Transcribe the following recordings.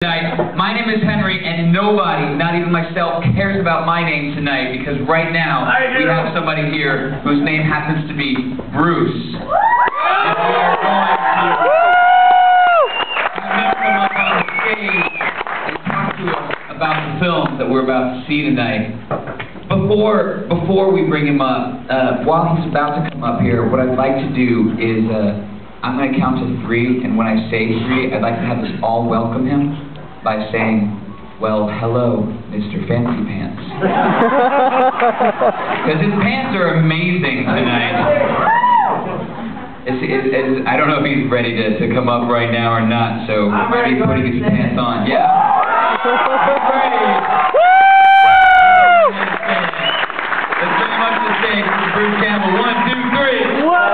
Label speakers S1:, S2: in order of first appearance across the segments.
S1: Tonight. My name is Henry, and nobody, not even myself, cares about my name tonight because right now we have somebody here whose name happens to be Bruce. And we are going to have him come up on the stage and talk to us about the film that we're about to see tonight. Before we bring him up, while he's about to come up here, what I'd like to do is I'm going to count to 3, and when I say 3, I'd like to have us all welcome him by saying, well, hello, Mr. Fancy Pants. Because his pants are amazing tonight. I don't know if he's ready to come up right now or not, so maybe he's putting his pants on. Yeah. Let's bring him up to the stage. This is Bruce Campbell. 1, 2, 3. Whoa!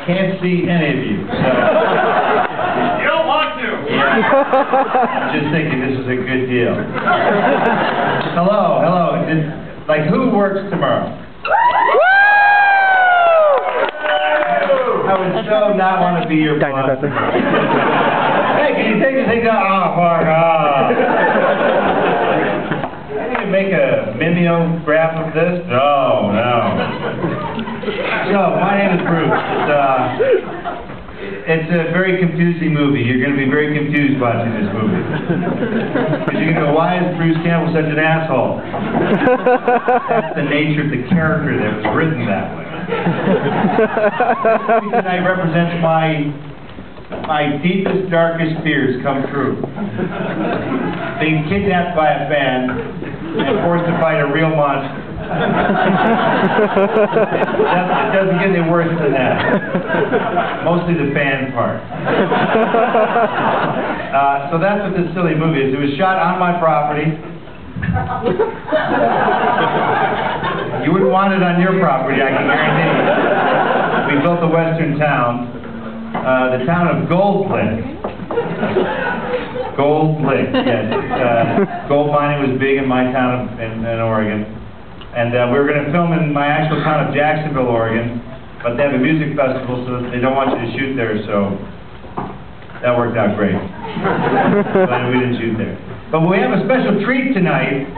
S2: Can't see any of you, so...
S3: You don't want to!
S2: Yeah. I'm just thinking this is a good deal. Hello. Like, who works tomorrow? I would so not want to be your boss. Hey, can you take the thing down? Oh, fuck off. I need to make a mimeograph of this? No. So, my name is Bruce. It's a very confusing movie. You're going to be very confused watching this movie. Because you're going to go, why is Bruce Campbell such an asshole? That's the nature of the character that was written that way. This movie tonight represents my deepest, darkest fears come true. Being kidnapped by a fan and forced to fight a real monster. It doesn't get any worse than that. Mostly the fan part. So that's what this silly movie is. It was shot on my property. You wouldn't want it on your property, I can guarantee you. We built a western town. The town of Gold Lick. Gold Lick, yes. Gold mining was big in my town in Oregon. And we were going to film in my actual town of Jacksonville, Oregon, but they have a music festival, so they don't want you to shoot there, so that worked out great. But we didn't shoot there. But we have a special treat tonight,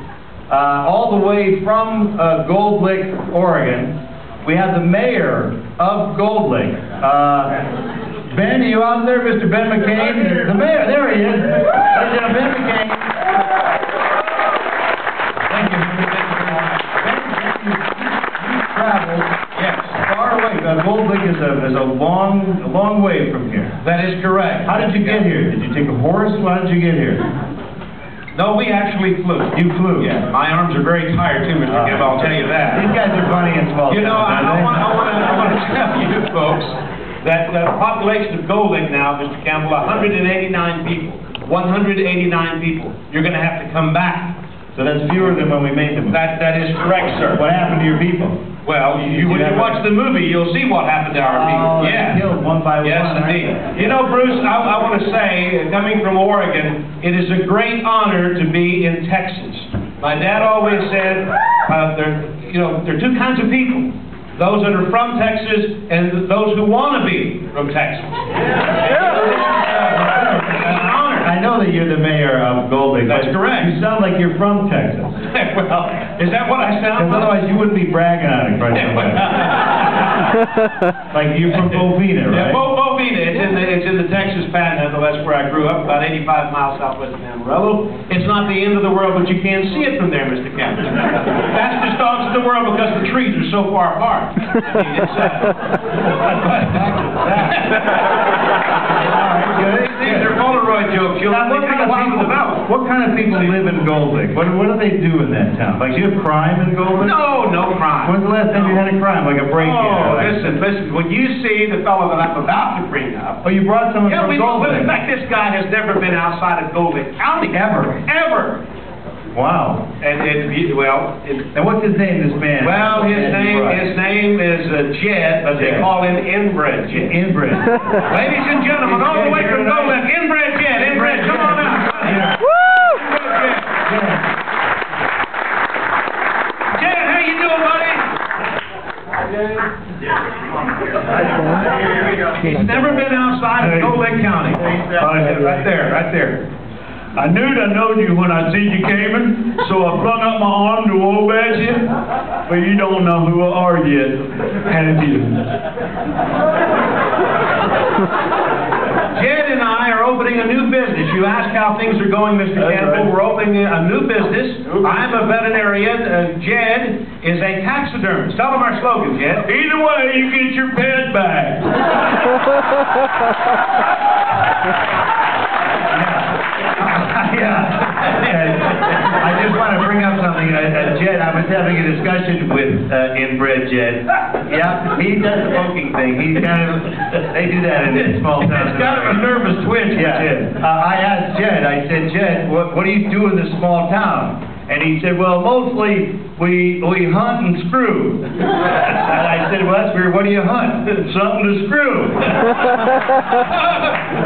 S2: all the way from Gold Lick, Oregon. We have the mayor of Gold Lick. Ben, are you out there, Mr. Ben McCain? The mayor, there he is. Ben McCain. Thank you.
S3: Yes.
S2: Far away. Gold Lick is a long way from here.
S3: That is correct.
S2: How did you get here? Did you take a horse? How did you get here?
S3: No, we actually flew.
S2: You flew?
S3: Yeah. My arms are very tired too, Mr. Campbell, I'll tell you that.
S2: These guys are funny and small.
S3: You know, I want to tell you folks that the population of Gold Lick now, Mr. Campbell, 189 people. 189 people. You're going to have to come back.
S2: So that's fewer than when we made them.
S3: That is correct, sir.
S2: What happened to your people?
S3: Well, when you watch the movie, you'll see what happened to our people. Yeah.
S2: Killed one by one.
S3: Yes, indeed. You know, Bruce, I want to say, coming from Oregon, it is a great honor to be in Texas. My dad always said, there are two kinds of people. Those that are from Texas and those who want to be from Texas.
S2: I know that you're the mayor of Gold Lick.
S3: That's correct.
S2: You sound like you're from Texas.
S3: Well, is that what I sound like?
S2: Otherwise you wouldn't be bragging on it, like you're from Bovina, right?
S3: Yeah, Bovina. It's in the Texas Panhandle. That's where I grew up, about 85 miles southwest of Amarillo. It's not the end of the world, but you can't see it from there, Mr. Campbell. Fastest dogs in the world because the trees are so far apart. I mean, it's these are Polaroid jokes.
S2: What kind of people live in Gold Lick? What do they do in that town? Like, do you have crime in Gold Lick?
S3: No crime.
S2: When's the last time you had a crime, like a break-in?
S3: Oh, listen. When you see the fellow that I'm about to bring up...
S2: Oh, you brought someone from Gold Lick?
S3: In fact, this guy has never been outside of Gold Lick County.
S2: Ever? Wow.
S3: And
S2: And what's his name, this man?
S3: well, his name is Jed, but they call him Inbred Jed.
S2: Inbred.
S3: Ladies and gentlemen, all the way from Golden, Inbred Jed. Inbred, come on out.
S4: Woo!
S3: Jed, how you doing, buddy? He's never been outside of Golden County. Right there.
S5: I knew I knowed you when I seen you coming, so I flung up my arm to wave at you, but you don't know who I are yet, have you?
S3: Jed and I are opening a new business. You ask how things are going, Mr. Campbell.
S5: right.
S3: We're opening a new business. I'm a veterinarian. Jed is a taxidermist. Tell them our slogan, Jed.
S5: Either way, you get your pet back.
S2: I just want to bring up something. Jed, I was having a discussion with Inbred Jed. Yeah, he does the poking thing. He's they do that in small towns.
S3: It's kind of a nervous twitch for Jed.
S2: I asked Jed, I said, Jed, what do you do in this small town? And he said, well, mostly we hunt and screw. And I said, well, that's weird. What do you hunt? Something to screw.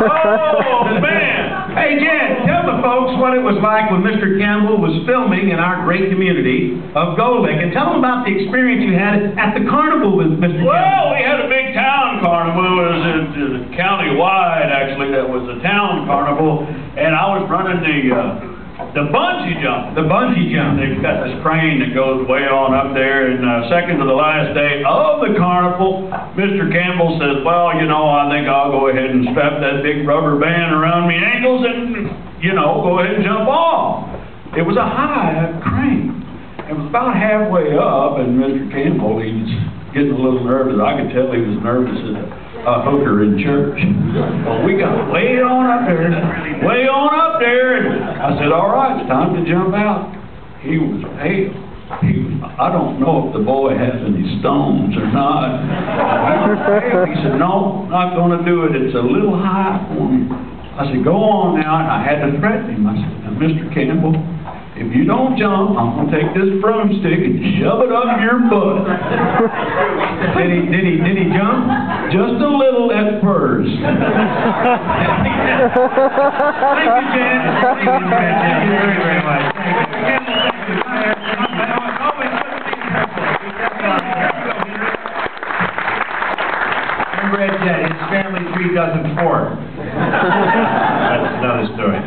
S3: Oh, man. Hey, Jed, tell the folks what it was like when Mr. Campbell was filming in our great community of Gold Lake, and tell them about the experience you had at the carnival with Mr. Campbell.
S5: Well, we had a big town carnival. It was county-wide, actually. That was the town carnival, and I was running the bungee jump.
S3: The bungee jump.
S5: They've got this crane that goes way on up there, and second to the last day of the carnival, Mr. Campbell says, well, you know, I think I'll go ahead and strap that big rubber band around my ankles and, you know, go ahead and jump off. It was a high crane. It was about halfway up, and Mr. Campbell, he was getting a little nervous. I could tell he was nervous as a hooker in church. Well, we got way on up there, and I said, all right, it's time to jump out. He was pale. I don't know if the boy has any stones or not. He said, no, not going to do it. It's a little high for me. I said, go on now, and I had to threaten him. I said, now, Mr. Campbell, if you don't jump, I'm going to take this broomstick and shove it up your butt.
S3: Did he jump?
S5: Just a little at first.
S3: Thank you, Jed.
S2: Thank you very, very much. Inbred Jed, his family tree doesn't fork. That's another story.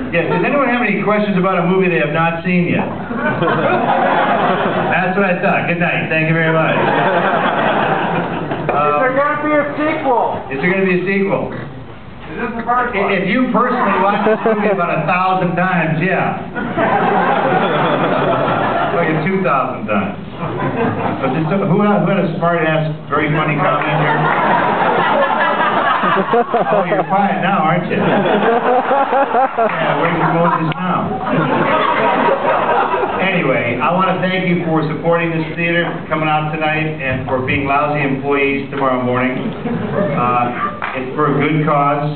S2: Yeah, does anyone have any questions about a movie they have not seen yet? That's what I thought. Good night. Thank you very much.
S4: Is there going to be a sequel?
S2: Is there going to be a sequel?
S4: Is this the first one?
S2: If you personally watch this movie about 1,000 times, yeah. Like 2,000 times. But who had a smart-ass, very funny comment here? Oh, you're quiet now, aren't you? Yeah, where's your Moses now? Anyway, I want to thank you for supporting this theater, for coming out tonight, and for being lousy employees tomorrow morning. It's for a good cause.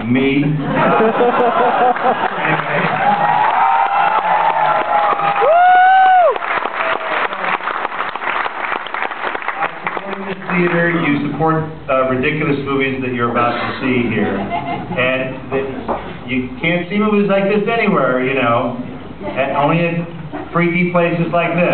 S2: Me. Anyway. Theater, you support ridiculous movies that you're about to see here, and you can't see movies like this anywhere, you know, only in freaky places like this.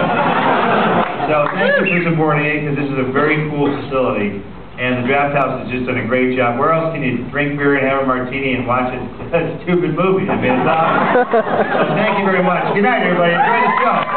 S2: So thank you for supporting it, because this is a very cool facility, and the Draft House has just done a great job. Where else can you drink beer and have a martini and watch a stupid movie? I mean, it's awesome. So thank you very much. Good night, everybody. Enjoy the show.